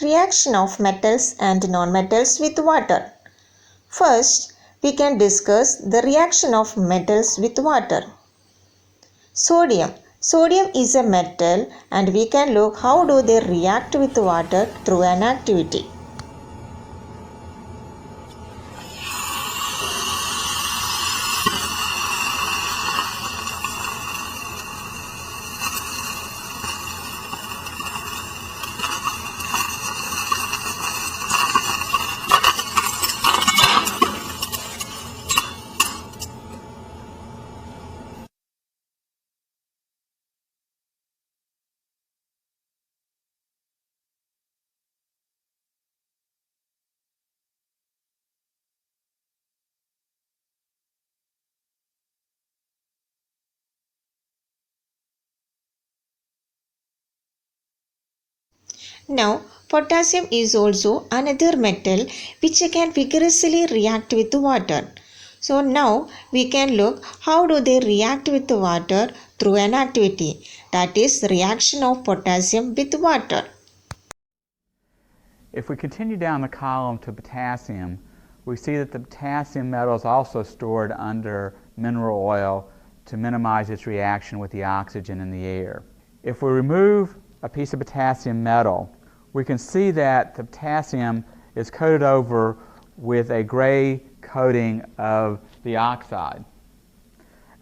Reaction of metals and nonmetals with water. First, we can discuss the reaction of metals with water. Sodium. Sodium is a metal and we can look how do they react with water through an activity. Now, potassium is also another metal which can vigorously react with water. So now we can look how do they react with water through an activity, that is reaction of potassium with water. If we continue down the column to potassium, we see that the potassium metal is also stored under mineral oil to minimize its reaction with the oxygen in the air. If we remove a piece of potassium metal, we can see that the potassium is coated over with a gray coating of the oxide.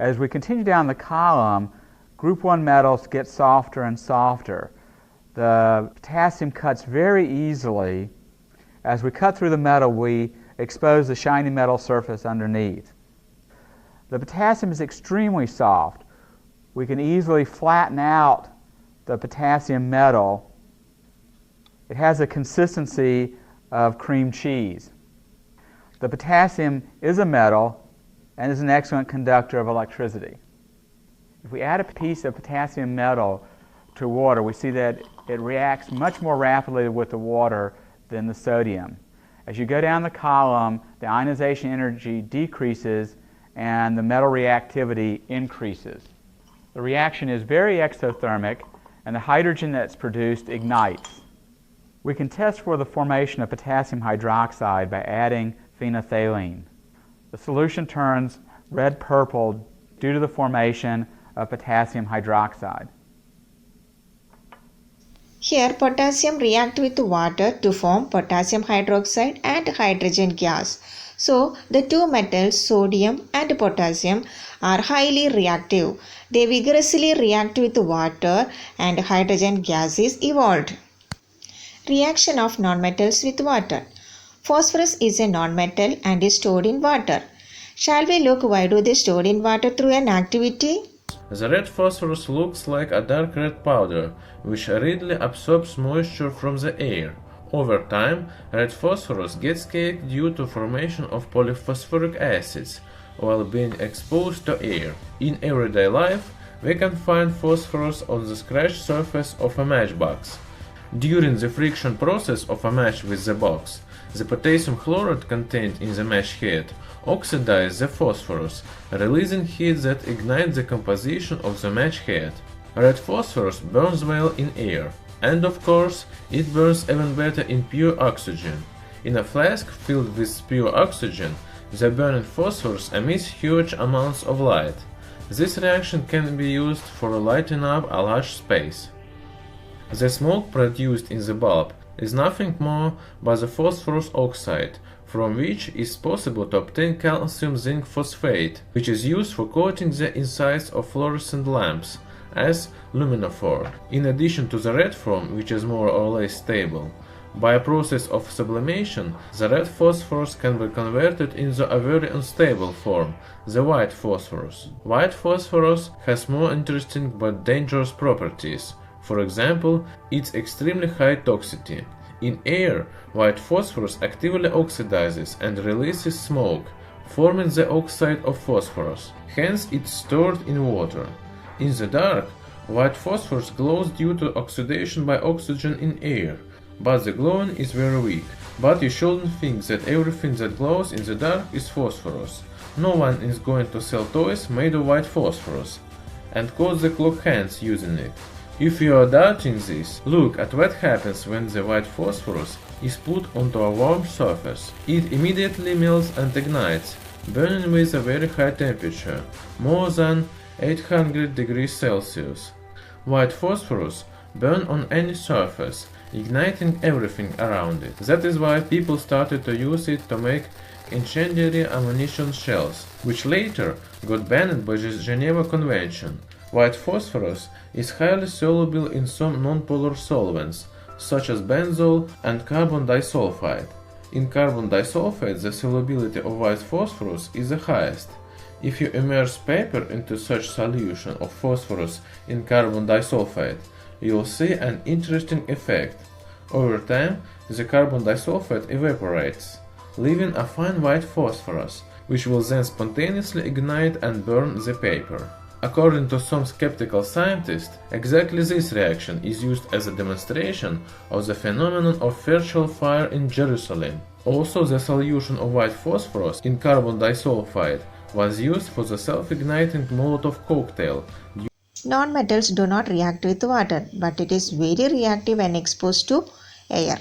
As we continue down the column, group 1 metals get softer and softer. The potassium cuts very easily. As we cut through the metal, we expose the shiny metal surface underneath. The potassium is extremely soft. We can easily flatten out the potassium metal. It has a consistency of cream cheese. The potassium is a metal and is an excellent conductor of electricity. If we add a piece of potassium metal to water, we see that it reacts much more rapidly with the water than the sodium. As you go down the column, the ionization energy decreases and the metal reactivity increases. The reaction is very exothermic and the hydrogen that's produced ignites. We can test for the formation of potassium hydroxide by adding phenolphthalein. The solution turns red-purple due to the formation of potassium hydroxide. Here potassium react with water to form potassium hydroxide and hydrogen gas. So the two metals sodium and potassium are highly reactive. They vigorously react with water and hydrogen gas is evolved. Reaction of nonmetals with water. Phosphorus is a nonmetal and is stored in water. Shall we look why do they stored in water through an activity? The red phosphorus looks like a dark red powder, which readily absorbs moisture from the air. Over time, red phosphorus gets caked due to formation of polyphosphoric acids while being exposed to air. In everyday life, we can find phosphorus on the scratched surface of a matchbox. During the friction process of a match with the box, the potassium chloride contained in the match head oxidizes the phosphorus, releasing heat that ignites the composition of the match head. Red phosphorus burns well in air, and of course, it burns even better in pure oxygen. In a flask filled with pure oxygen, the burning phosphorus emits huge amounts of light. This reaction can be used for lighting up a large space. The smoke produced in the bulb is nothing more but the phosphorus oxide, from which it is possible to obtain calcium zinc phosphate, which is used for coating the insides of fluorescent lamps as luminophore, in addition to the red form, which is more or less stable. By a process of sublimation, the red phosphorus can be converted into a very unstable form, the white phosphorus. White phosphorus has more interesting but dangerous properties. For example, its extremely high toxicity. In air, white phosphorus actively oxidizes and releases smoke, forming the oxide of phosphorus. Hence, it's stored in water. In the dark, white phosphorus glows due to oxidation by oxygen in air, but the glowing is very weak. But you shouldn't think that everything that glows in the dark is phosphorus. No one is going to sell toys made of white phosphorus and coat the clock hands using it. If you are doubting this, look at what happens when the white phosphorus is put onto a warm surface. It immediately melts and ignites, burning with a very high temperature, more than 800 degrees Celsius. White phosphorus burns on any surface, igniting everything around it. That is why people started to use it to make incendiary ammunition shells, which later got banned by the Geneva Convention. White phosphorus is highly soluble in some nonpolar solvents, such as benzol and carbon disulfide. In carbon disulfide, the solubility of white phosphorus is the highest. If you immerse paper into such solution of phosphorus in carbon disulfide, you'll see an interesting effect. Over time, the carbon disulfide evaporates, leaving a fine white phosphorus, which will then spontaneously ignite and burn the paper. According to some skeptical scientists, exactly this reaction is used as a demonstration of the phenomenon of virtual fire in Jerusalem. Also, the solution of white phosphorus in carbon disulfide was used for the self-igniting Molotov cocktail. Non-metals do not react with water, but it is very reactive when exposed to air.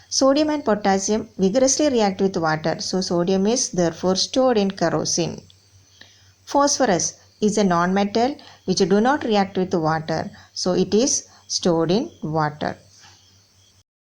Sodium and potassium vigorously react with water, so sodium is therefore stored in kerosene. Phosphorus is a non-metal which do not react with water, so it is stored in water.